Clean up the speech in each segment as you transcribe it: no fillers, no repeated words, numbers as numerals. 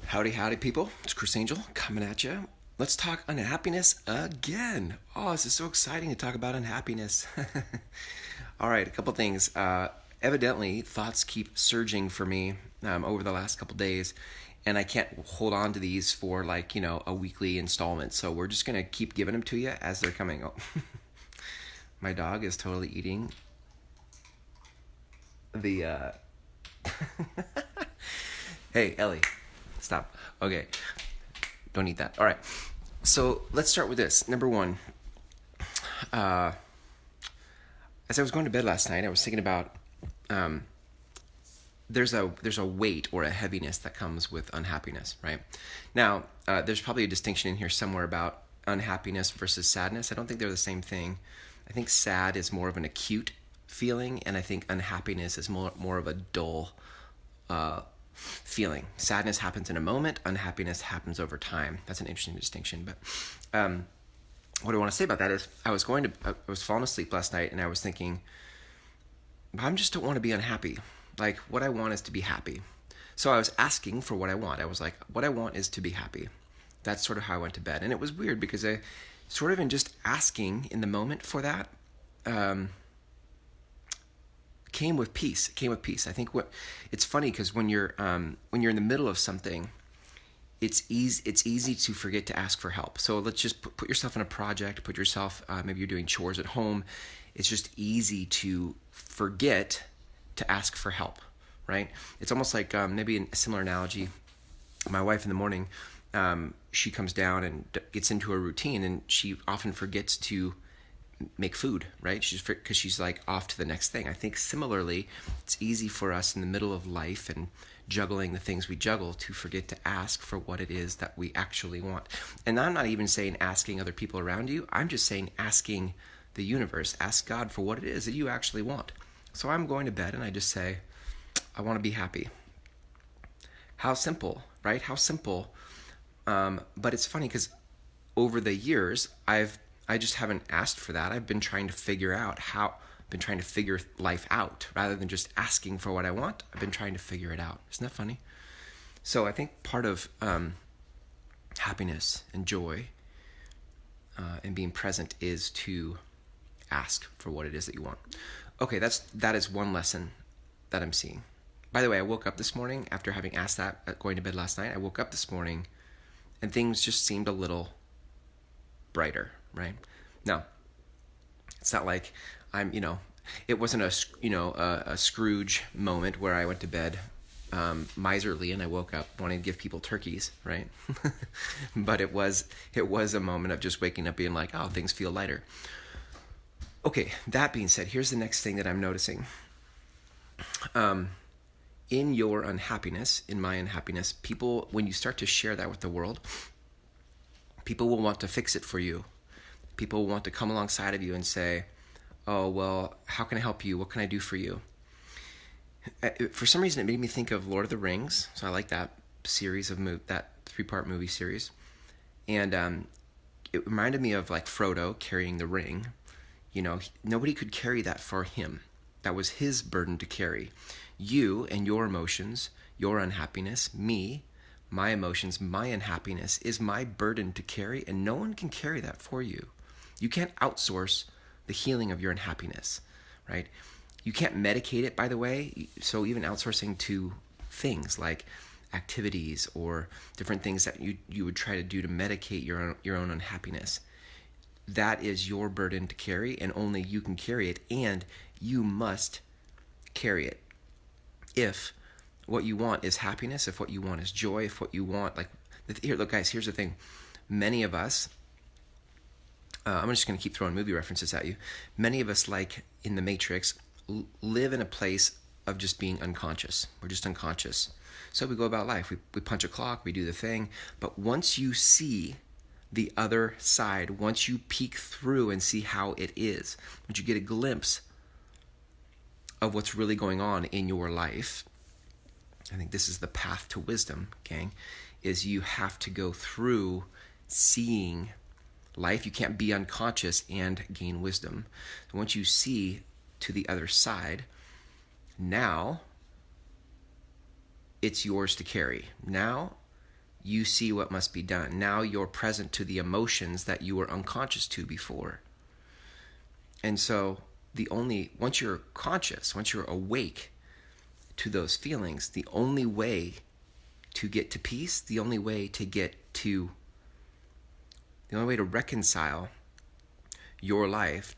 Howdy, howdy, people. It's Chris Angel coming at you. Let's talk unhappiness again. Oh, this is so exciting to talk about unhappiness. All right, a couple things. Evidently, thoughts keep surging for me over the last couple days, and I can't hold on to these for a weekly installment. So we're just going to keep giving them to you as they're coming. Oh, my dog is totally eating the. Hey, Ellie. Stop. Okay. Don't eat that. All right. So let's start with this. Number one, as I was going to bed last night, I was thinking about there's a weight or a heaviness that comes with unhappiness, right? Now, there's probably a distinction in here somewhere about unhappiness versus sadness. I don't think they're the same thing. I think sad is more of an acute feeling, and I think unhappiness is more of a dull feeling. Sadness happens in a moment. Unhappiness happens over time. That's an interesting distinction. But what I want to say about that is I was falling asleep last night and I was thinking, I just don't want to be unhappy. Like, what I want is to be happy. So I was asking for what I want. I was like, what I want is to be happy. That's sort of how I went to bed. And it was weird because I sort of in just asking in the moment for that, came with peace. I think it's funny because when you're in the middle of something, it's easy to forget to ask for help. So let's just put yourself in a project, put yourself, maybe you're doing chores at home. It's just easy to forget to ask for help, right? It's almost like maybe a similar analogy. My wife in the morning, she comes down and gets into a routine, and she often forgets to make food, right? Because she's like off to the next thing. I think similarly, it's easy for us in the middle of life and juggling the things we juggle to forget to ask for what it is that we actually want. And I'm not even saying asking other people around you. I'm just saying asking the universe, ask God for what it is that you actually want. So I'm going to bed and I just say, I want to be happy. How simple, right? How simple. But it's funny because over the years, I just haven't asked for that. I've been trying to figure life out rather than just asking for what I want. I've been trying to figure it out. Isn't that funny? So I think part of happiness and joy and being present is to ask for what it is that you want. Okay, that is one lesson that I'm seeing. By the way, I woke up this morning after having asked that going to bed last night. I woke up this morning and things just seemed a little brighter. Right? Now, it's not like it wasn't a Scrooge moment where I went to bed miserly and I woke up wanting to give people turkeys, right? But it was a moment of just waking up being like, oh, things feel lighter. Okay, that being said, here's the next thing that I'm noticing. In your unhappiness, in my unhappiness, people, when you start to share that with the world, people will want to fix it for you. People want to come alongside of you and say, oh, well, how can I help you? What can I do for you? For some reason, it made me think of Lord of the Rings. So I like that series of that 3-part movie series. And it reminded me of like Frodo carrying the ring. Nobody could carry that for him. That was his burden to carry. You and your emotions, your unhappiness, me, my emotions, my unhappiness is my burden to carry, and no one can carry that for you. You can't outsource the healing of your unhappiness, right? You can't medicate it, by the way. So even outsourcing to things like activities or different things that you would try to do to medicate your own unhappiness, that is your burden to carry, and only you can carry it, and you must carry it. If what you want is happiness, if what you want is joy, if what you want, here, look, guys, here's the thing. Many of us, I'm just going to keep throwing movie references at you. Many of us, like in The Matrix, live in a place of just being unconscious. We're just unconscious. So we go about life. We punch a clock, we do the thing. But once you see the other side, once you peek through and see how it is, once you get a glimpse of what's really going on in your life, I think this is the path to wisdom, gang, is you have to go through seeing life. You can't be unconscious and gain wisdom. Once you see to the other side, now it's yours to carry. Now You see what must be done. Now you're present to the emotions that you were unconscious to before. And so once you're conscious, once you're awake to those feelings, the only way to get to peace, the only way to reconcile your life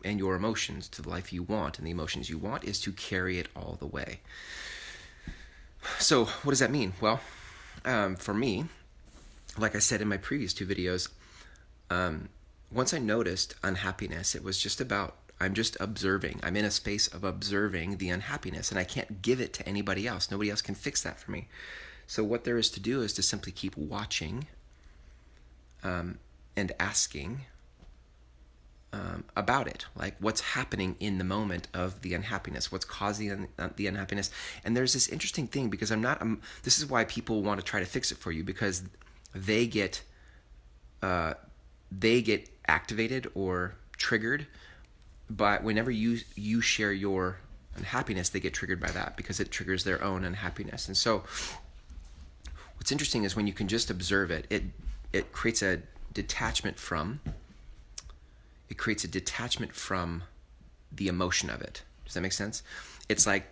and your emotions to the life you want and the emotions you want is to carry it all the way. So what does that mean? Well, for me, like I said in my previous two videos, once I noticed unhappiness, it was just about, I'm just observing. I'm in a space of observing the unhappiness, and I can't give it to anybody else. Nobody else can fix that for me. So what there is to do is to simply keep watching and asking about it, like what's happening in the moment of the unhappiness, what's causing the unhappiness. And there's this interesting thing, because this is why people want to try to fix it for you, because they get activated or triggered. But whenever you share your unhappiness, they get triggered by that because it triggers their own unhappiness. And so what's interesting is when you can just observe it, it creates a detachment from the emotion of it. Does that make sense? It's like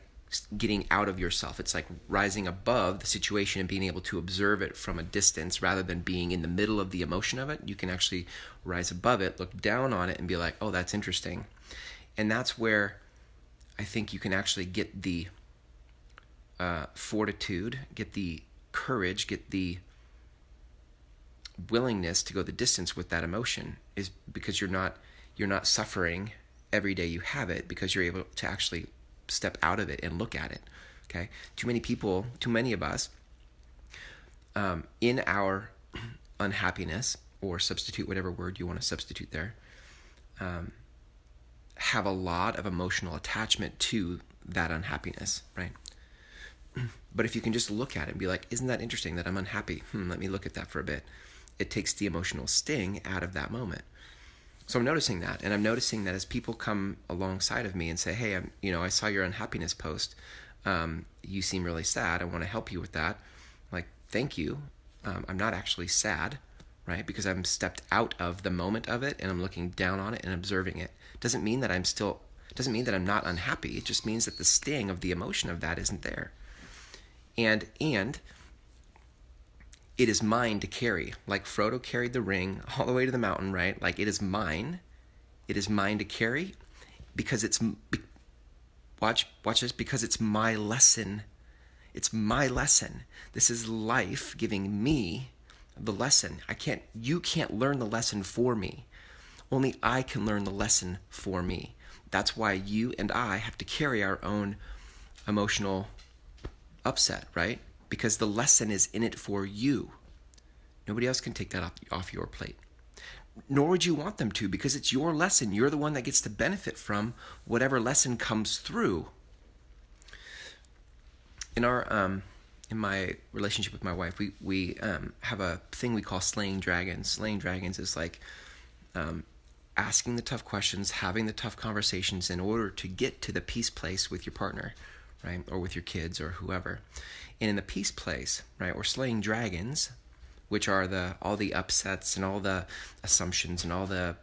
getting out of yourself. It's like rising above the situation and being able to observe it from a distance rather than being in the middle of the emotion of it. You can actually rise above it, look down on it, and be like, oh, that's interesting. And that's where I think you can actually get the fortitude, get the courage, get the willingness to go the distance with that emotion, is because you're not suffering every day you have it, because you're able to actually step out of it and look at it. Okay, too many of us, in our unhappiness, or substitute whatever word you want to substitute there, have a lot of emotional attachment to that unhappiness, right? But if you can just look at it and be like, isn't that interesting that I'm unhappy? Let me look at that for a bit. It takes the emotional sting out of that moment. So I'm noticing that, and I'm noticing that as people come alongside of me and say, hey, I saw your unhappiness post. You seem really sad. I want to help you with that. Like, thank you. I'm not actually sad, right? Because I'm stepped out of the moment of it and I'm looking down on it and observing it. Doesn't mean that I'm not unhappy. It just means that the sting of the emotion of that isn't there. And it is mine to carry. Like Frodo carried the ring all the way to the mountain, right? Like, it is mine. It is mine to carry because watch this, because it's my lesson. It's my lesson. This is life giving me the lesson. You can't learn the lesson for me. Only I can learn the lesson for me. That's why you and I have to carry our own emotional upset, right? Because the lesson is in it for you. Nobody else can take that off your plate. Nor would you want them to, because it's your lesson. You're the one that gets to benefit from whatever lesson comes through. In my relationship with my wife, we have a thing we call slaying dragons. Slaying dragons is like asking the tough questions, having the tough conversations in order to get to the peace place with your partner, right? Or with your kids or whoever. And in the peace place, right, we're slaying dragons, which are all the upsets and all the assumptions and all the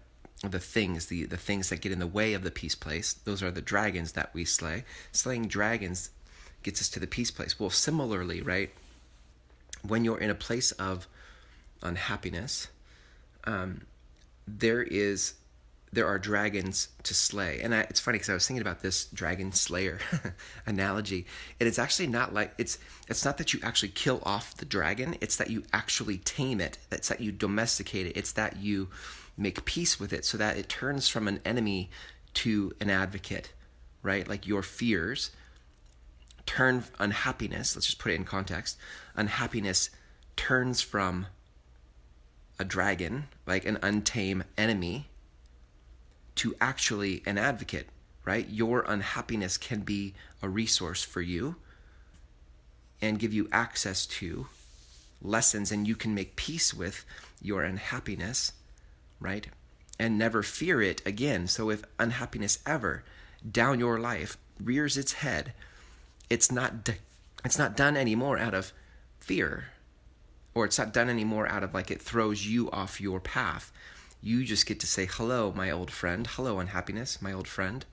things, the things that get in the way of the peace place. Those are the dragons that we slay. Slaying dragons gets us to the peace place. Well, similarly, right, when you're in a place of unhappiness, there are dragons to slay. And it's funny because I was thinking about this dragon slayer analogy. And it's actually not like, it's not that you actually kill off the dragon. It's that you actually tame it. It's that you domesticate it. It's that you make peace with it so that it turns from an enemy to an advocate, right? Like your fears turn unhappiness. Let's just put it in context. Unhappiness turns from a dragon, like an untamed enemy, to actually an advocate, right? Your unhappiness can be a resource for you and give you access to lessons, and you can make peace with your unhappiness, right? And never fear it again. So if unhappiness ever down your life rears its head, it's not done anymore out of fear. or it's not done anymore out of like it throws you off your path. You just get to say, hello, my old friend. Hello, unhappiness, my old friend.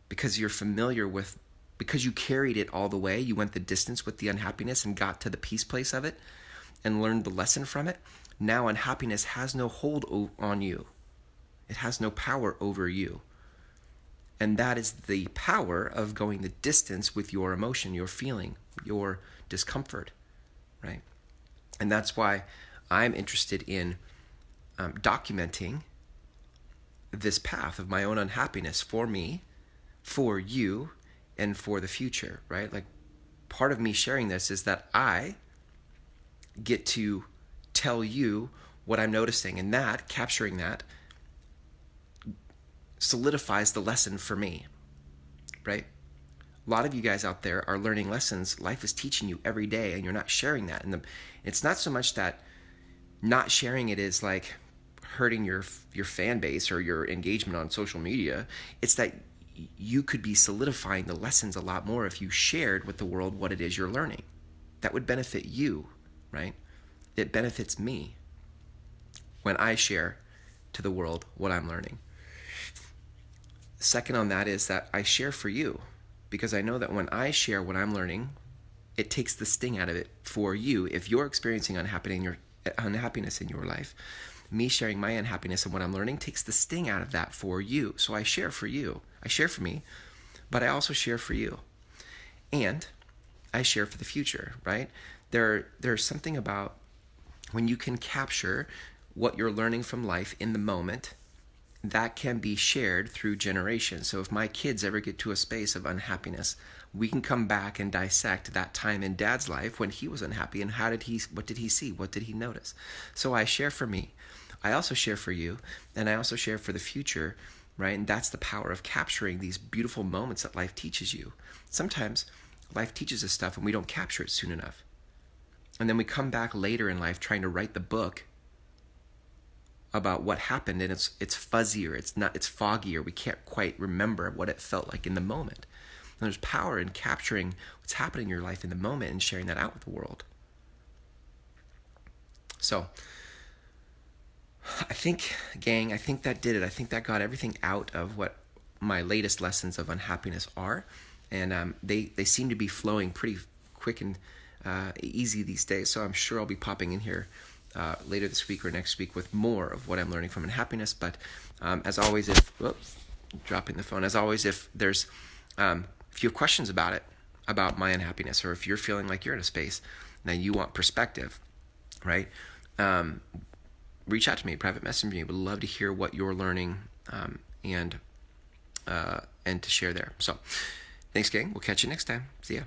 Because you're familiar with, because you carried it all the way, you went the distance with the unhappiness and got to the peace place of it and learned the lesson from it. Now unhappiness has no hold on you. It has no power over you. And that is the power of going the distance with your emotion, your feeling, your discomfort, right? And that's why I'm interested in documenting this path of my own unhappiness for me, for you, and for the future, right? Like, part of me sharing this is that I get to tell you what I'm noticing, and that, capturing that, solidifies the lesson for me, right? A lot of you guys out there are learning lessons life is teaching you every day, and you're not sharing that. And it's not so much that not sharing it is like hurting your fan base or your engagement on social media. It's that you could be solidifying the lessons a lot more if you shared with the world what it is you're learning. That would benefit you, right? It benefits me when I share to the world what I'm learning. Second on that is that I share for you, because I know that when I share what I'm learning, it takes the sting out of it for you. If you're experiencing unhappiness in your life, me sharing my unhappiness and what I'm learning takes the sting out of that for you. So I share for you. I share for me, but I also share for you. And I share for the future, right? There's something about when you can capture what you're learning from life in the moment, that can be shared through generations. So if my kids ever get to a space of unhappiness, we can come back and dissect that time in Dad's life when he was unhappy and what did he see? What did he notice? So I share for me. I also share for you, and I also share for the future, right? And that's the power of capturing these beautiful moments that life teaches you. Sometimes life teaches us stuff and we don't capture it soon enough. And then we come back later in life trying to write the book about what happened, and it's fuzzier, it's foggier. We can't quite remember what it felt like in the moment. And there's power in capturing what's happening in your life in the moment and sharing that out with the world. So I think, gang, that did it. I think that got everything out of what my latest lessons of unhappiness are. And they seem to be flowing pretty quick and easy these days. So I'm sure I'll be popping in here later this week or next week with more of what I'm learning from unhappiness. But as always, if there's if you have questions about my unhappiness, or if you're feeling like you're in a space and you want perspective, right? Reach out to me, private message me. Would love to hear what you're learning and to share there. So thanks, gang. We'll catch you next time. See ya.